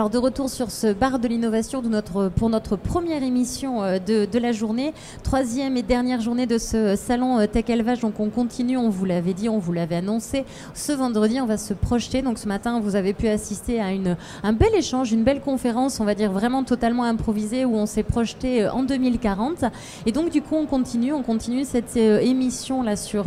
Alors de retour sur ce bar de l'innovation pour notre première émission de la journée, troisième et dernière journée de ce salon Tech Élevage. Donc on continue, on vous l'avait dit, on vous l'avait annoncé. Ce vendredi, on va se projeter. Donc ce matin, vous avez pu assister à un bel échange, une belle conférence, on va dire vraiment totalement improvisée, où on s'est projeté en 2040. Et donc du coup, on continue cette émission là sur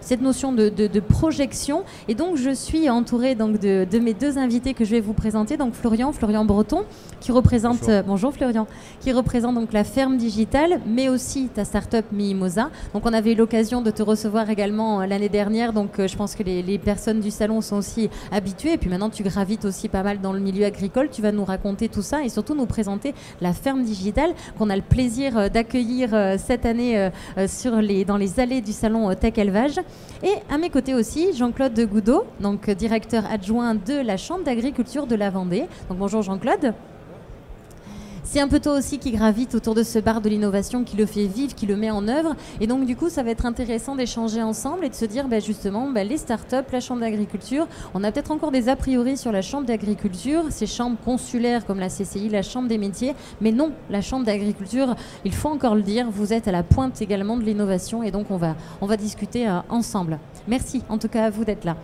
cette notion de projection. Et donc je suis entourée donc de mes deux invités que je vais vous présenter. Donc Florian Breton, qui représente bonjour Florian, qui représente donc la ferme digitale, mais aussi ta start-up Mimosa. Donc on avait eu l'occasion de te recevoir également l'année dernière, donc je pense que les personnes du salon sont aussi habituées. Et puis maintenant tu gravites aussi pas mal dans le milieu agricole. Tu vas nous raconter tout ça et surtout nous présenter la ferme digitale qu'on a le plaisir d'accueillir cette année dans les allées du salon Tech Élevage. Et à mes côtés aussi Jean-Claude Goudot, donc directeur adjoint de la Chambre d'agriculture de la Vendée. Donc bonjour Jean-Claude. C'est un peu toi aussi qui gravite autour de ce bar de l'innovation, qui le fait vivre, qui le met en œuvre. Et donc du coup, ça va être intéressant d'échanger ensemble et de se dire justement, les startups, la Chambre d'agriculture. On a peut-être encore des a priori sur la Chambre d'agriculture, ces chambres consulaires comme la CCI, la Chambre des métiers. Mais non, la Chambre d'agriculture, il faut encore le dire, vous êtes à la pointe également de l'innovation. Et donc on va discuter ensemble. Merci en tout cas à vous d'être là.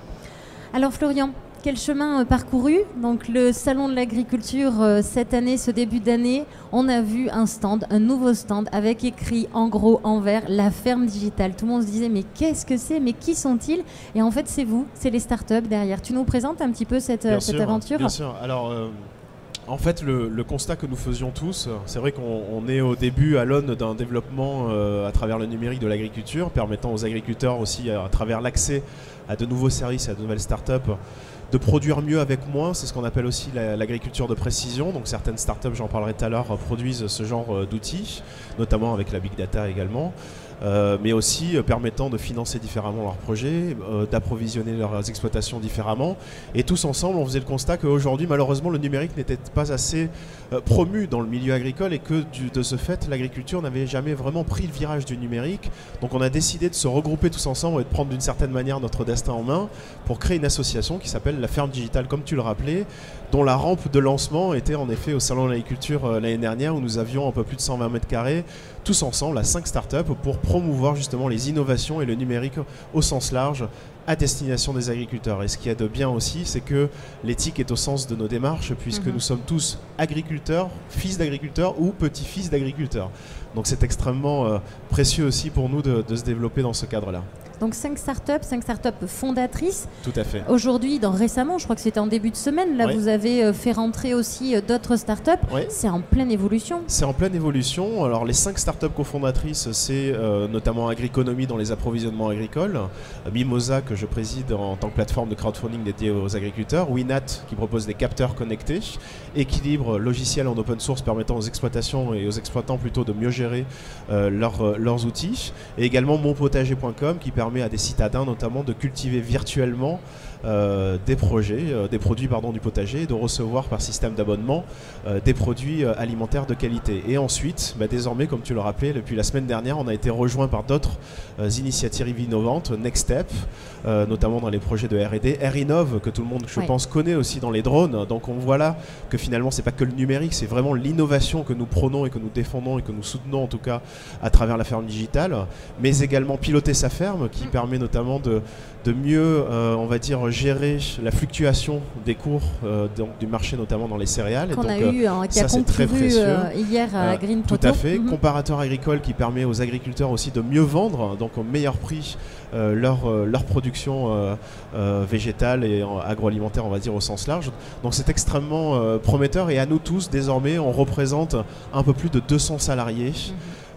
Alors Florian, quel chemin parcouru? Donc le salon de l'agriculture cette année, ce début d'année, on a vu un nouveau stand avec écrit en gros en vert la ferme digitale. Tout le monde se disait mais qu'est-ce que c'est? Mais qui sont-ils? Et en fait c'est vous, c'est les startups derrière. Tu nous présentes un petit peu cette aventure? Bien sûr. Alors en fait le constat que nous faisions tous, c'est vrai qu'on est au début à l'aune d'un développement à travers le numérique de l'agriculture, permettant aux agriculteurs aussi à travers l'accès à de nouveaux services, à de nouvelles startups, de produire mieux avec moins. C'est ce qu'on appelle aussi l'agriculture de précision. Donc certaines startups, j'en parlerai tout à l'heure, produisent ce genre d'outils, notamment avec la big data également, mais aussi permettant de financer différemment leurs projets, d'approvisionner leurs exploitations différemment. Et tous ensemble, on faisait le constat qu'aujourd'hui, malheureusement, le numérique n'était pas assez promu dans le milieu agricole et que de ce fait, l'agriculture n'avait jamais vraiment pris le virage du numérique. Donc on a décidé de se regrouper tous ensemble et de prendre d'une certaine manière notre destin en main pour créer une association qui s'appelle la Ferme Digitale, comme tu le rappelais, dont la rampe de lancement était en effet au Salon de l'agriculture l'année dernière, où nous avions un peu plus de 120 mètres carrés, tous ensemble, à 5 startups, pour promouvoir justement les innovations et le numérique au sens large à destination des agriculteurs. Et ce qu'il y a de bien aussi, c'est que l'éthique est au sens de nos démarches, puisque nous sommes tous agriculteurs, fils d'agriculteurs ou petits-fils d'agriculteurs. Donc c'est extrêmement précieux aussi pour nous de se développer dans ce cadre-là. Donc 5 startups fondatrices. Tout à fait. Aujourd'hui, récemment, je crois que c'était en début de semaine, là vous avez fait rentrer aussi d'autres startups. C'est en pleine évolution. C'est en pleine évolution. Alors les 5 startups cofondatrices, c'est notamment Agriconomie dans les approvisionnements agricoles, Mimosa que je préside en tant que plateforme de crowdfunding dédiée aux agriculteurs, Winat qui propose des capteurs connectés, Équilibre, logiciel en open source permettant aux exploitations et aux exploitants plutôt de mieux gérer leurs outils, et également monpotager.com qui permet à des citadins notamment de cultiver virtuellement des produits du potager et de recevoir par système d'abonnement des produits alimentaires de qualité. Et ensuite, désormais, comme tu le rappelais, depuis la semaine dernière, on a été rejoint par d'autres initiatives innovantes, Next Step, notamment dans les projets de R&D, Airinov, que tout le monde, je pense, connaît aussi dans les drones. Donc on voit là que finalement, c'est pas que le numérique, c'est vraiment l'innovation que nous prônons et que nous défendons et que nous soutenons en tout cas à travers la ferme digitale, mais également Piloter sa ferme, qui permet notamment de mieux, on va dire, gérer la fluctuation des cours du marché, notamment dans les céréales. Qu'on a eu, qui a contribué hier à Green Proto. Tout à fait. Comparateur agricole qui permet aux agriculteurs aussi de mieux vendre, donc au meilleur prix, leur production végétale et agroalimentaire, on va dire, au sens large. Donc c'est extrêmement prometteur, et à nous tous, désormais, on représente un peu plus de 200 salariés.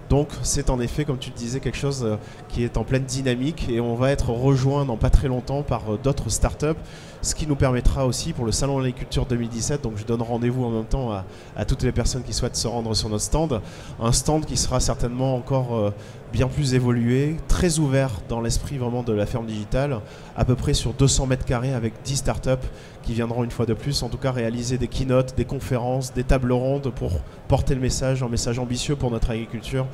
Donc c'est en effet, comme tu le disais, quelque chose qui est en pleine dynamique, et on va être rejoint dans pas très longtemps par d'autres startups, ce qui nous permettra aussi pour le Salon de l'agriculture 2017, donc je donne rendez-vous en même temps à toutes les personnes qui souhaitent se rendre sur notre stand, un stand qui sera certainement encore bien plus évolué, très ouvert dans l'esprit vraiment de la ferme digitale, à peu près sur 200 mètres carrés avec 10 startups qui viendront une fois de plus, en tout cas réaliser des keynotes, des conférences, des tables rondes pour porter le message, un message ambitieux pour notre agriculture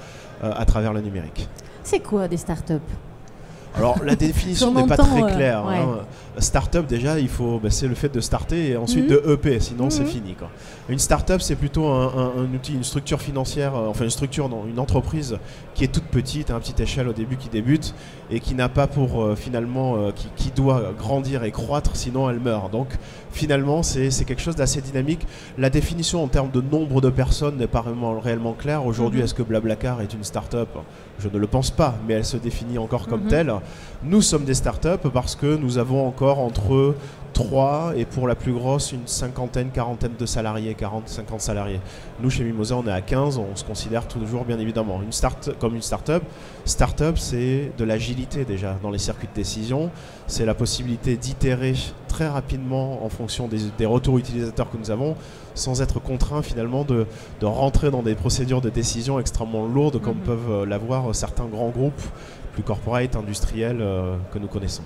à travers le numérique. C'est quoi des startups ? Alors la définition n'est pas très claire. Start-up, déjà, c'est le fait de starter et ensuite de EP, sinon c'est fini, quoi. Une start-up, c'est plutôt un outil, une structure financière, une entreprise qui est toute petite, à une petite échelle au début, qui débute et qui n'a pas pour qui doit grandir et croître, sinon elle meurt. Donc finalement, c'est quelque chose d'assez dynamique. La définition en termes de nombre de personnes n'est pas réellement claire. Aujourd'hui, est-ce que Blablacar est une start-up ? Je ne le pense pas, mais elle se définit encore comme telle. Nous sommes des start-up parce que nous avons encore entre 3 et pour la plus grosse une quarantaine de salariés, 40-50 salariés. Nous chez Mimosa on est à 15, on se considère toujours bien évidemment comme une start-up. Start-up, c'est de l'agilité déjà dans les circuits de décision, c'est la possibilité d'itérer très rapidement en fonction des retours utilisateurs que nous avons, sans être contraint finalement de rentrer dans des procédures de décision extrêmement lourdes comme peuvent l'avoir certains grands groupes plus corporate, industriels que nous connaissons.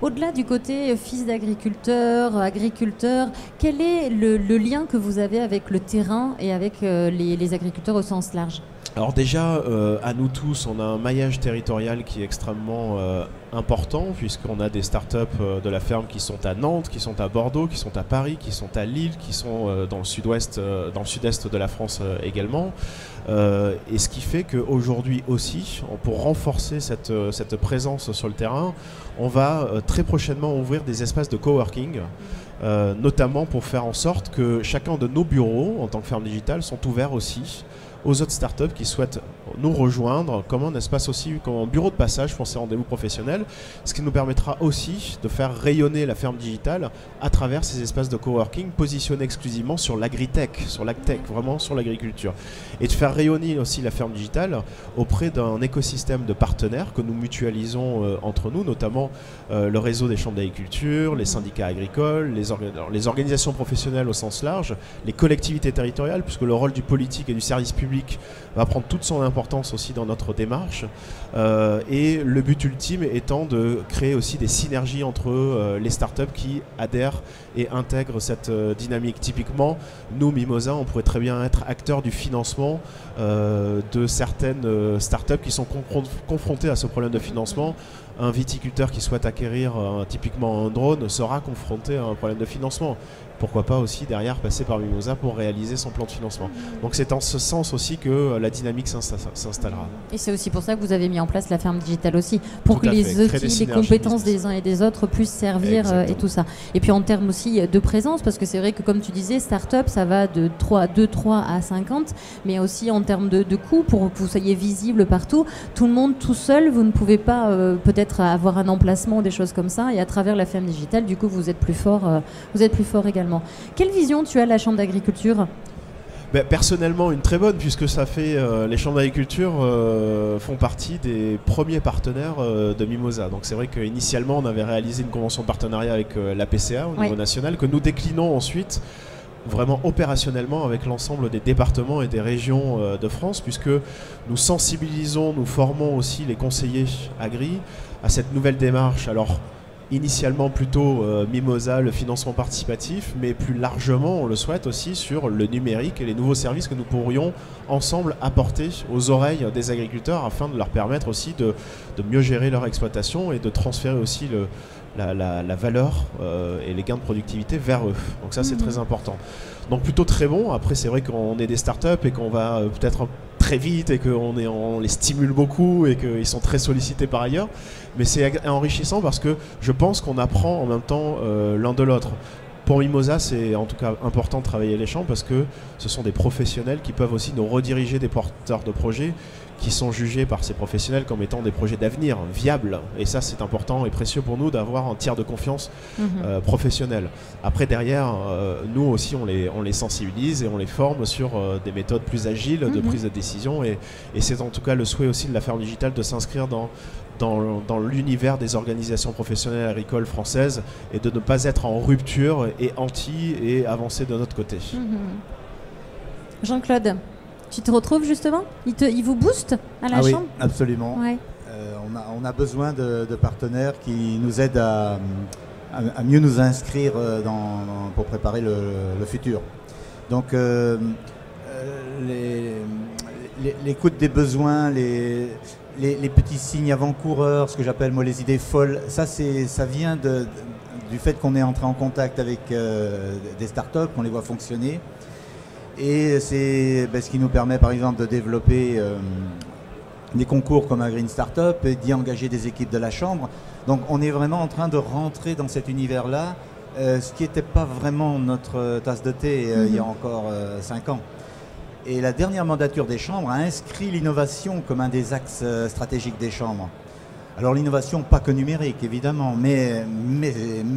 Au-delà du côté fils d'agriculteur, agriculteur, quel est le lien que vous avez avec le terrain et avec les agriculteurs au sens large ? Alors déjà, à nous tous, on a un maillage territorial qui est extrêmement important, puisqu'on a des startups de la ferme qui sont à Nantes, qui sont à Bordeaux, qui sont à Paris, qui sont à Lille, qui sont dans le sud-est de la France également. Et ce qui fait qu'aujourd'hui aussi, pour renforcer cette présence sur le terrain, on va très prochainement ouvrir des espaces de coworking, notamment pour faire en sorte que chacun de nos bureaux, en tant que ferme digitale, sont ouverts aussi aux autres startups qui souhaitent nous rejoindre comme un espace aussi, comme un bureau de passage pour ces rendez-vous professionnels, ce qui nous permettra aussi de faire rayonner la ferme digitale à travers ces espaces de coworking positionnés exclusivement sur l'agritech, sur l'agtech, vraiment sur l'agriculture. Et de faire rayonner aussi la ferme digitale auprès d'un écosystème de partenaires que nous mutualisons entre nous, notamment le réseau des chambres d'agriculture, les syndicats agricoles, les organisations professionnelles au sens large, les collectivités territoriales, puisque le rôle du politique et du service public va prendre toute son importance aussi dans notre démarche, et le but ultime étant de créer aussi des synergies entre les startups qui adhèrent et intègrent cette dynamique. Typiquement, nous, Mimosa, on pourrait très bien être acteurs du financement de certaines startups qui sont confrontées à ce problème de financement. Un viticulteur qui souhaite acquérir typiquement un drone sera confronté à un problème de financement. Pourquoi pas aussi derrière passer par Mimosa pour réaliser son plan de financement. Donc c'est en ce sens aussi que la dynamique s'installera. Et c'est aussi pour ça que vous avez mis en place la ferme digitale aussi, pour que les outils, les compétences des uns et des autres puissent servir et tout ça. Et puis en termes aussi de présence, parce que c'est vrai que comme tu disais, start-up ça va de 3 à 50, mais aussi en termes de coûts, pour que vous soyez visible partout. Tout le monde tout seul, vous ne pouvez pas peut-être avoir un emplacement, des choses comme ça, et à travers la ferme digitale, du coup vous êtes plus fort également. Quelle vision tu as de la Chambre d'agriculture ? Personnellement, une très bonne, puisque ça fait les chambres d'agriculture font partie des premiers partenaires de Mimosa. Donc c'est vrai qu'initialement, on avait réalisé une convention de partenariat avec la PCA au niveau national, que nous déclinons ensuite vraiment opérationnellement avec l'ensemble des départements et des régions de France, puisque nous sensibilisons, nous formons aussi les conseillers agri à cette nouvelle démarche. Alors, initialement plutôt Mimosa, le financement participatif, mais plus largement, on le souhaite aussi sur le numérique et les nouveaux services que nous pourrions ensemble apporter aux oreilles des agriculteurs afin de leur permettre aussi de mieux gérer leur exploitation et de transférer aussi la valeur et les gains de productivité vers eux. Donc ça, c'est très important. Donc plutôt très bon. Après, c'est vrai qu'on est des startups et qu'on va peut-être très vite et on les stimule beaucoup et qu'ils sont très sollicités par ailleurs. Mais c'est enrichissant parce que je pense qu'on apprend en même temps l'un de l'autre. Pour Mimosa, c'est en tout cas important de travailler les champs parce que ce sont des professionnels qui peuvent aussi nous rediriger des porteurs de projets qui sont jugés par ces professionnels comme étant des projets d'avenir, viables. Et ça, c'est important et précieux pour nous d'avoir un tiers de confiance professionnel. Après, derrière, nous aussi, on les sensibilise et on les forme sur des méthodes plus agiles de prise de décision. Et c'est en tout cas le souhait aussi de la ferme digitale de s'inscrire dans l'univers des organisations professionnelles agricoles françaises et de ne pas être en rupture et et avancer de notre côté. Jean-Claude, tu te retrouves justement ? Il vous booste à la chambre ? Oui, absolument. Ouais. On a besoin de partenaires qui nous aident à mieux nous inscrire pour préparer le futur. Donc l'écoute des besoins, les petits signes avant-coureurs, ce que j'appelle moi les idées folles, ça vient du fait qu'on est entré en contact avec des startups, qu'on les voit fonctionner. Et c'est ce qui nous permet par exemple de développer des concours comme un Green Startup et d'y engager des équipes de la Chambre. Donc on est vraiment en train de rentrer dans cet univers-là, ce qui n'était pas vraiment notre tasse de thé il y a encore 5 ans. Et la dernière mandature des chambres a inscrit l'innovation comme un des axes stratégiques des chambres. Alors l'innovation, pas que numérique évidemment, mais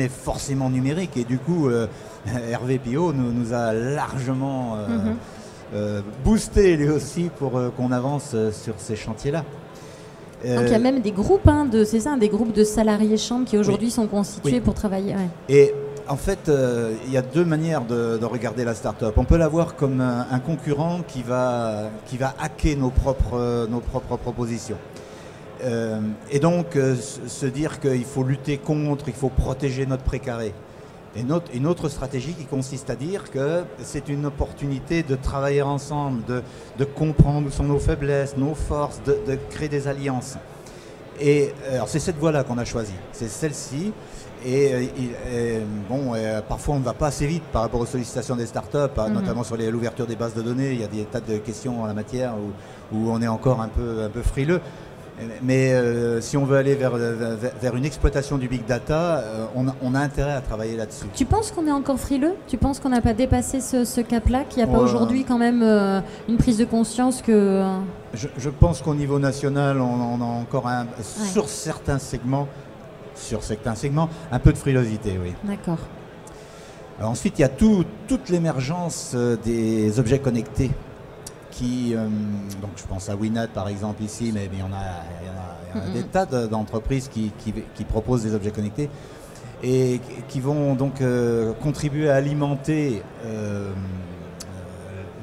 forcément numérique. Et du coup, Hervé Pillot nous a largement boosté lui aussi pour qu'on avance sur ces chantiers-là. Donc il y a même des groupes, c'est ça, des groupes de salariés chambres qui aujourd'hui sont constitués pour travailler. Ouais. Et en fait, il y a 2 manières de regarder la start-up. On peut la voir comme un concurrent qui va hacker nos propres propositions. Et donc, se dire qu'il faut lutter contre, il faut protéger notre précaré. Et une autre stratégie qui consiste à dire que c'est une opportunité de travailler ensemble, de comprendre où sont nos faiblesses, nos forces, de créer des alliances. Et alors c'est cette voie-là qu'on a choisie, c'est celle-ci. Et parfois on ne va pas assez vite par rapport aux sollicitations des startups, notamment sur l'ouverture des bases de données. Il y a des tas de questions en la matière où on est encore un peu frileux. Mais si on veut aller vers une exploitation du big data, on a intérêt à travailler là-dessus. Tu penses qu'on est encore frileux? Tu penses qu'on n'a pas dépassé ce cap-là? Qu'il n'y a pas aujourd'hui quand même une prise de conscience que... Je pense qu'au niveau national, on a encore sur certains segments, un peu de frilosité, oui. D'accord. Alors ensuite, il y a toute l'émergence des objets connectés. Donc je pense à Winnet par exemple ici, mais il y en a des tas d'entreprises qui proposent des objets connectés et qui vont donc contribuer à alimenter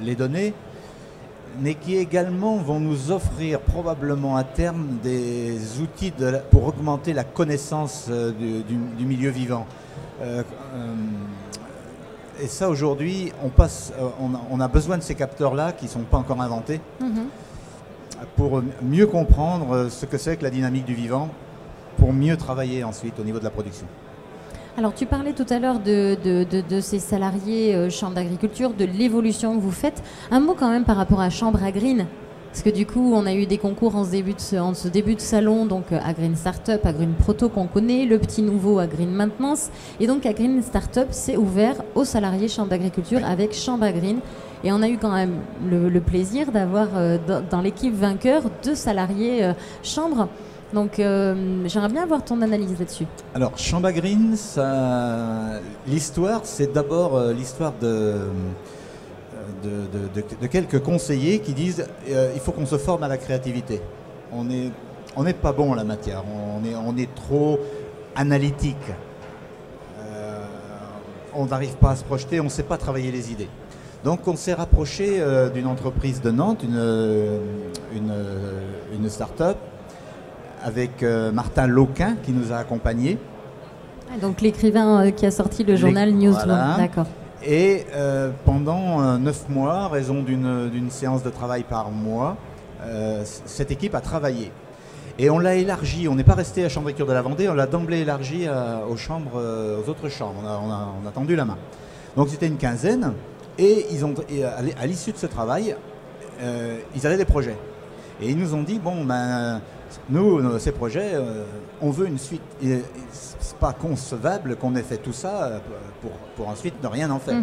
les données, mais qui également vont nous offrir probablement à terme des outils pour augmenter la connaissance du milieu vivant. Et ça, aujourd'hui, on a besoin de ces capteurs-là qui ne sont pas encore inventés pour mieux comprendre ce que c'est que la dynamique du vivant, pour mieux travailler ensuite au niveau de la production. Alors, tu parlais tout à l'heure de ces salariés Chambre d'agriculture, de l'évolution que vous faites. Un mot quand même par rapport à Chambre à Green. Parce que du coup, on a eu des concours en ce début de salon, donc à Green Startup, à Green Proto qu'on connaît, le petit nouveau à Green Maintenance. Et donc à Green Startup, c'est ouvert aux salariés Chambre d'agriculture avec Chambre à Green. Et on a eu quand même le plaisir d'avoir dans l'équipe vainqueur 2 salariés Chambre. Donc j'aimerais bien avoir ton analyse là-dessus. Alors Chambre à Green, l'histoire, c'est d'abord l'histoire de quelques conseillers qui disent il faut qu'on se forme à la créativité. On n'est pas bon en la matière, on est trop analytique. On n'arrive pas à se projeter, on ne sait pas travailler les idées. Donc on s'est rapproché d'une entreprise de Nantes, une start-up, avec Martin Loquin qui nous a accompagnés. Donc l'écrivain qui a sorti le journal Newsroom, voilà. D'accord. Et pendant 9 mois, à raison d'une séance de travail par mois, cette équipe a travaillé. Et on l'a élargi, on n'est pas resté à Chambre d'agriculture de la Vendée, on l'a d'emblée élargi aux autres chambres, on a tendu la main. Donc c'était une quinzaine, et à l'issue de ce travail, ils avaient des projets. Et ils nous ont dit, bon, nous, ces projets, on veut une suite. C'est pas concevable qu'on ait fait tout ça pour ensuite ne rien en faire.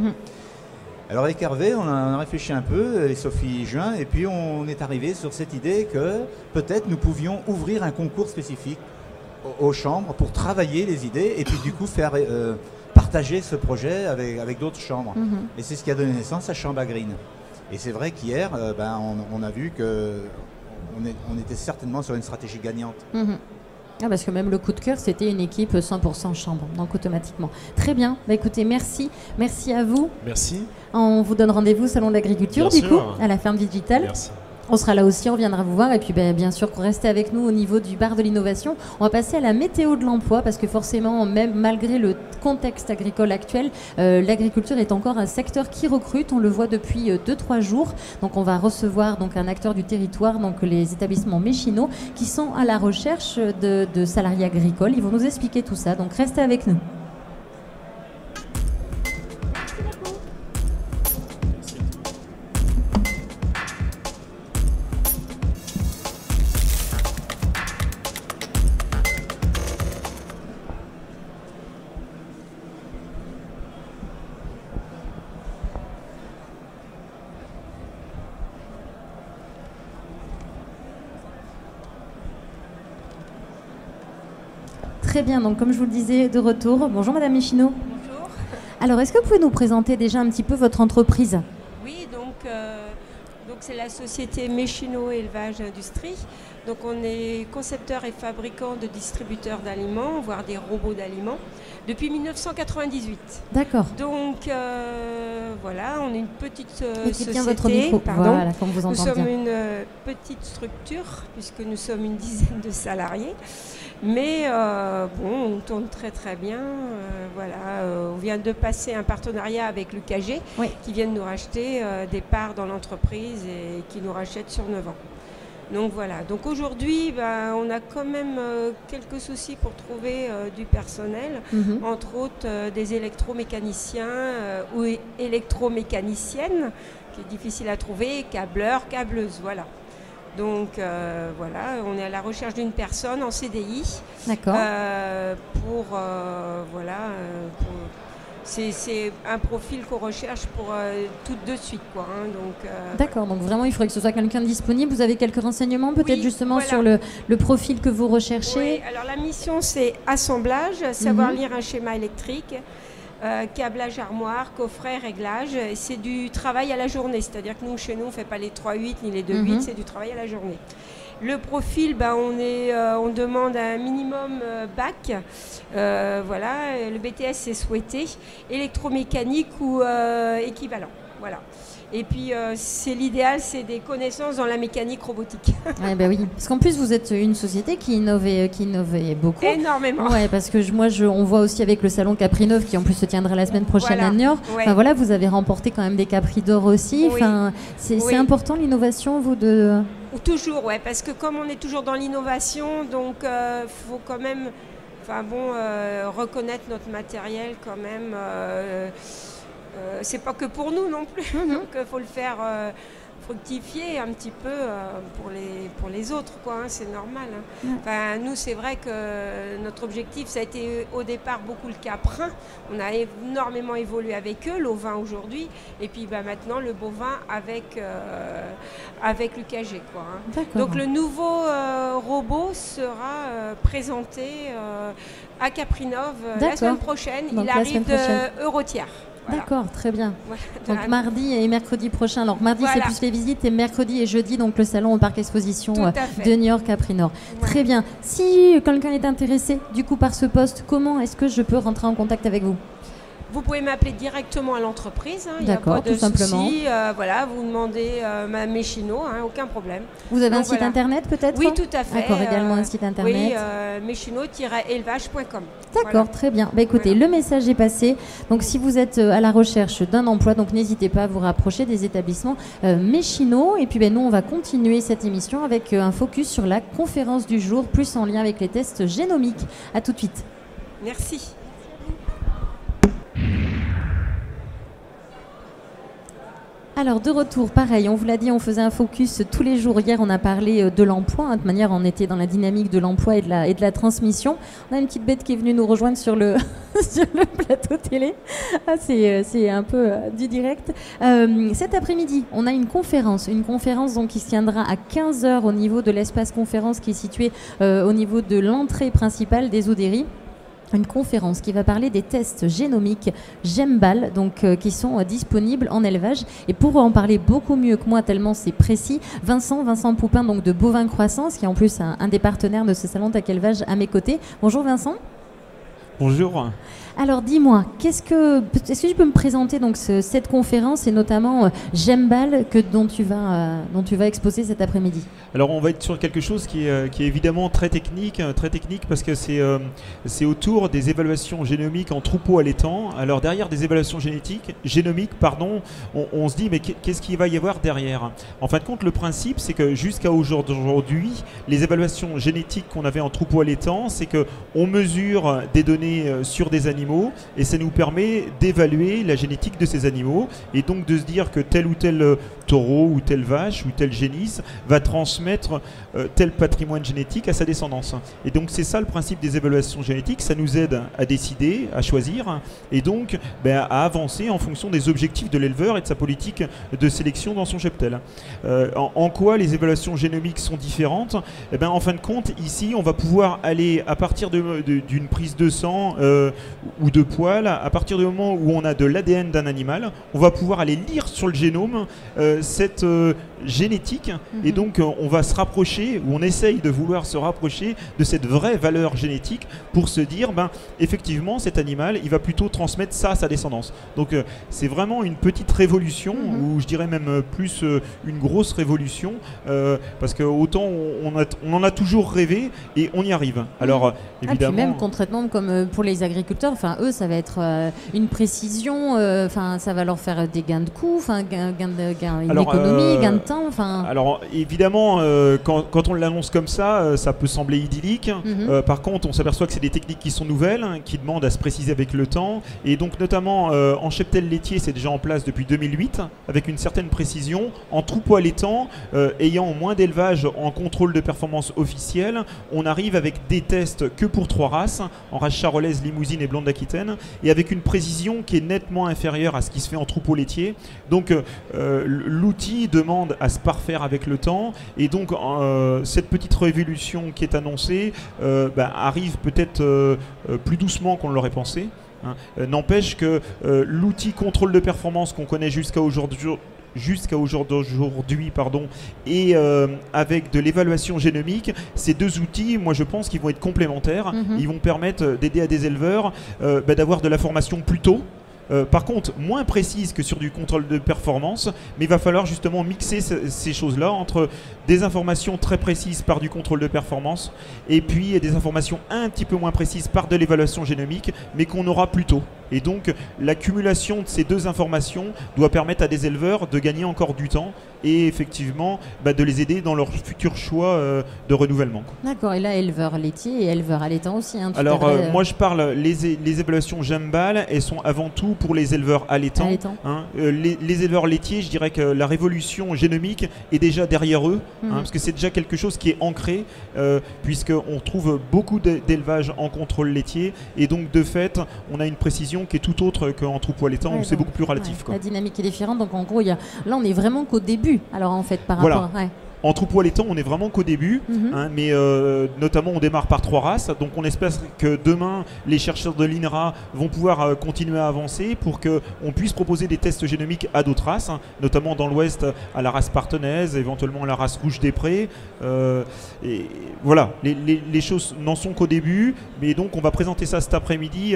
Alors avec Hervé, on a réfléchi un peu, et Sophie Juin, et puis on est arrivé sur cette idée que peut-être nous pouvions ouvrir un concours spécifique aux chambres pour travailler les idées, et puis du coup faire partager ce projet avec d'autres chambres. Et c'est ce qui a donné naissance à Chambre à Green. Et c'est vrai qu'hier, on a vu qu'on était certainement sur une stratégie gagnante. Ah, parce que même le coup de cœur, c'était une équipe 100% chambre, donc automatiquement. Très bien, écoutez, merci à vous. Merci. On vous donne rendez-vous au Salon de l'Agriculture, du coup, à la ferme digitale. Merci. On sera là aussi, on viendra vous voir et puis bien sûr restez avec nous au niveau du bar de l'innovation. On va passer à la météo de l'emploi parce que forcément, même malgré le contexte agricole actuel, l'agriculture est encore un secteur qui recrute. On le voit depuis 2-3 jours. Donc on va recevoir donc un acteur du territoire, donc les établissements Méchino, qui sont à la recherche de salariés agricoles. Ils vont nous expliquer tout ça. Donc restez avec nous. Très bien, donc comme je vous le disais, de retour. Bonjour Madame Méchino. Bonjour. Alors, est-ce que vous pouvez nous présenter déjà un petit peu votre entreprise? Oui, donc c'est la société Méchino Élevage Industrie. Donc on est concepteur et fabricant de distributeurs d'aliments, voire des robots d'aliments, depuis 1998. D'accord. Donc voilà, on est une petite société. Bien votre micro. Pardon. Voilà, comme vous entendez. Nous sommes une petite structure, puisque nous sommes une dizaine de salariés. Mais bon, on tourne très très bien. On vient de passer un partenariat avec l'UKG, oui, qui viennent nous racheter des parts dans l'entreprise et qui nous rachètent sur 9 ans. Donc voilà. Donc aujourd'hui, on a quand même quelques soucis pour trouver du personnel, entre autres des électromécaniciens ou électromécaniciennes, qui est difficile à trouver, câbleurs, câbleuses, voilà. Donc voilà, on est à la recherche d'une personne en CDI. D'accord. C'est un profil qu'on recherche pour tout de suite, quoi. Hein, d'accord, donc vraiment il faudrait que ce soit quelqu'un de disponible. Vous avez quelques renseignements peut-être justement sur le profil que vous recherchez? Oui, alors la mission c'est assemblage, savoir lire un schéma électrique. Câblage armoire, coffret, réglage, c'est du travail à la journée, c'est-à-dire que nous, chez nous, on ne fait pas les 3-8 ni les 2-8, c'est du travail à la journée. Le profil, on demande un minimum bac, voilà, le BTS c'est souhaité, électromécanique ou équivalent, voilà. Et puis, c'est l'idéal, c'est des connaissances dans la mécanique robotique. Oui, parce qu'en plus, vous êtes une société qui innovait beaucoup. Énormément. Ouais, parce que on voit aussi avec le salon Caprinov, qui en plus se tiendra la semaine prochaine à Niort. Ouais. Enfin, voilà, vous avez remporté quand même des Capri d'or aussi. Oui. Enfin, c'est important l'innovation, vous de... Toujours, ouais, parce que comme on est toujours dans l'innovation, donc faut quand même, reconnaître notre matériel quand même. C'est pas que pour nous non plus, donc il faut le faire fructifier un petit peu pour les autres, quoi, hein, c'est normal. Hein. Enfin, nous, c'est vrai que notre objectif, ça a été au départ beaucoup le caprin. On a énormément évolué avec eux, l'ovin aujourd'hui, et puis maintenant le bovin avec l'UKG, quoi. Hein. Donc le nouveau robot sera présenté à Caprinov la semaine prochaine. Donc, il arrive de Eurotiers. Voilà. D'accord, très bien. Voilà, donc mardi et mercredi prochain. Alors mardi c'est plus les visites et mercredi et jeudi donc le salon au parc exposition de Niort Capri-Nord. Très bien. Si quelqu'un est intéressé du coup par ce poste, comment est-ce que je peux rentrer en contact avec vous? Vous pouvez m'appeler directement à l'entreprise. Hein, d'accord, tout simplement. Vous demandez ma Méchino, hein, aucun problème. Vous avez un site internet peut-être? Oui, tout à fait. D'accord, également un site internet. Oui, méchino-élevage.com. D'accord, très bien. Écoutez, le message est passé. Donc si vous êtes à la recherche d'un emploi, donc n'hésitez pas à vous rapprocher des établissements Méchino. Et puis nous, on va continuer cette émission avec un focus sur la conférence du jour, plus en lien avec les tests génomiques. À tout de suite. Merci. Alors de retour, pareil, on vous l'a dit, on faisait un focus tous les jours. Hier, on a parlé de l'emploi, hein, de manière, on était dans la dynamique de l'emploi et de la transmission. On a une petite bête qui est venue nous rejoindre sur le, sur le plateau télé. Ah, c'est un peu du direct. Cet après-midi, on a une conférence donc, qui se tiendra à 15h au niveau de l'espace conférence qui est situé au niveau de l'entrée principale des Oudéry. Une conférence qui va parler des tests génomiques GEMBAL, donc qui sont disponibles en élevage. Et pour en parler beaucoup mieux que moi, tellement c'est précis, Vincent Poupin, donc de Bovin Croissance, qui est en plus un des partenaires de ce salon TAC Élevage à mes côtés. Bonjour Vincent. Bonjour. Alors dis-moi, est-ce que tu peux me présenter donc cette conférence et notamment Gembal dont tu vas exposer cet après-midi? Alors on va être sur quelque chose qui est évidemment très technique parce que c'est autour des évaluations génomiques en troupeaux allaitants. Alors derrière des évaluations génomiques, on se dit mais qu'est-ce qu'il va y avoir derrière? En fin de compte, le principe c'est que jusqu'à aujourd'hui, les évaluations génétiques qu'on avait en troupeaux allaitants, c'est qu'on mesure des données sur des animaux et ça nous permet d'évaluer la génétique de ces animaux et donc de se dire que tel ou tel taureau ou telle vache ou tel génisse va transmettre tel patrimoine génétique à sa descendance. Et donc c'est ça le principe des évaluations génétiques, ça nous aide à décider, à choisir et donc à avancer en fonction des objectifs de l'éleveur et de sa politique de sélection dans son cheptel. En quoi les évaluations génomiques sont différentes? En fin de compte, ici on va pouvoir aller à partir d'une prise de sang ou de poils, à partir du moment où on a de l'ADN d'un animal, on va pouvoir aller lire sur le génome cette génétique et donc on va se rapprocher, ou on essaye de vouloir se rapprocher de cette vraie valeur génétique pour se dire effectivement cet animal il va plutôt transmettre ça à sa descendance. Donc c'est vraiment une petite révolution ou je dirais même plus une grosse révolution parce que autant on en a toujours rêvé et on y arrive. Alors évidemment puis même concrètement comme pour les agriculteurs, eux ça va être une précision, ça va leur faire des gains de coûts, économie, gain de temps. Alors évidemment, quand on l'annonce comme ça, ça peut sembler idyllique. Par contre, on s'aperçoit que c'est des techniques qui sont nouvelles, qui demandent à se préciser avec le temps. Et donc notamment en cheptel laitier, c'est déjà en place depuis 2008, avec une certaine précision. En troupeau allaitant, ayant moins d'élevage en contrôle de performance officiel, on arrive avec des tests que pour 3 races, en race charolaise, limousine et blonde d'Aquitaine, et avec une précision qui est nettement inférieure à ce qui se fait en troupeau laitier. Donc l'outil demande à se parfaire avec le temps et donc cette petite révolution qui est annoncée arrive peut-être plus doucement qu'on l'aurait pensé. N'empêche que l'outil contrôle de performance qu'on connaît jusqu'à aujourd'hui et avec de l'évaluation génomique, ces deux outils, moi je pense qu'ils vont être complémentaires. Ils vont permettre d'aider à des éleveurs d'avoir de la formation plus tôt. Par contre, moins précise que sur du contrôle de performance, mais il va falloir justement mixer ces choses-là entre des informations très précises par du contrôle de performance et puis des informations un petit peu moins précises par de l'évaluation génomique, mais qu'on aura plus tôt. Et donc, l'accumulation de ces deux informations doit permettre à des éleveurs de gagner encore du temps et effectivement de les aider dans leur futur choix de renouvellement. D'accord, et là, éleveurs laitiers et éleveurs allaitants aussi. Alors, moi je parle, les évaluations Gembal, elles sont avant tout pour les éleveurs allaitants. Les éleveurs laitiers, je dirais que la révolution génomique est déjà derrière eux, parce que c'est déjà quelque chose qui est ancré, puisqu'on trouve beaucoup d'élevage en contrôle laitier, et donc de fait, on a une précision qui est tout autre qu'en troupeau allaitant, où c'est beaucoup plus relatif. La dynamique est différente, donc en gros, là on est vraiment qu'au début, alors en fait, par rapport à... En troupeau allaitant, on est vraiment qu'au début, mais notamment on démarre par 3 races, donc on espère que demain les chercheurs de l'INRA vont pouvoir continuer à avancer pour qu'on puisse proposer des tests génomiques à d'autres races, notamment dans l'Ouest à la race partenaise, éventuellement à la race rouge des prés. Et voilà, les choses n'en sont qu'au début, mais donc on va présenter ça cet après-midi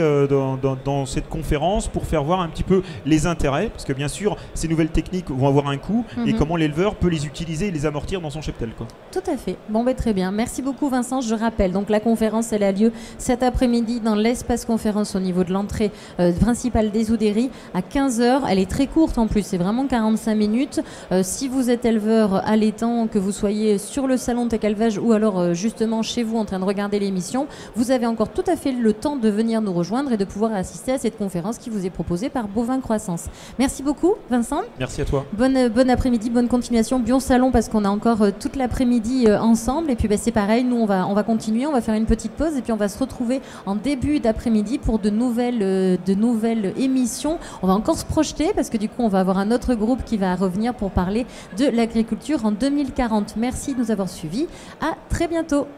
dans cette conférence pour faire voir un petit peu les intérêts, parce que bien sûr ces nouvelles techniques vont avoir un coût et comment l'éleveur peut les utiliser et les amortir dans son cheptel. Tout à fait. Bon, très bien. Merci beaucoup Vincent. Je rappelle, donc la conférence, elle a lieu cet après-midi dans l'espace conférence au niveau de l'entrée principale des Oudéries à 15h. Elle est très courte en plus, c'est vraiment 45 minutes. Si vous êtes éleveur allaitant, que vous soyez sur le salon Tech Élevage ou alors justement chez vous en train de regarder l'émission, vous avez encore tout à fait le temps de venir nous rejoindre et de pouvoir assister à cette conférence qui vous est proposée par Bovin Croissance. Merci beaucoup Vincent. Merci à toi. Bon après-midi, bonne continuation, bon salon parce qu'on a encore toute l'après-midi ensemble et puis c'est pareil, nous on va continuer, on va faire une petite pause et puis on va se retrouver en début d'après-midi pour de nouvelles émissions. On va encore se projeter parce que du coup on va avoir un autre groupe qui va revenir pour parler de l'agriculture en 2040. Merci de nous avoir suivis, à très bientôt.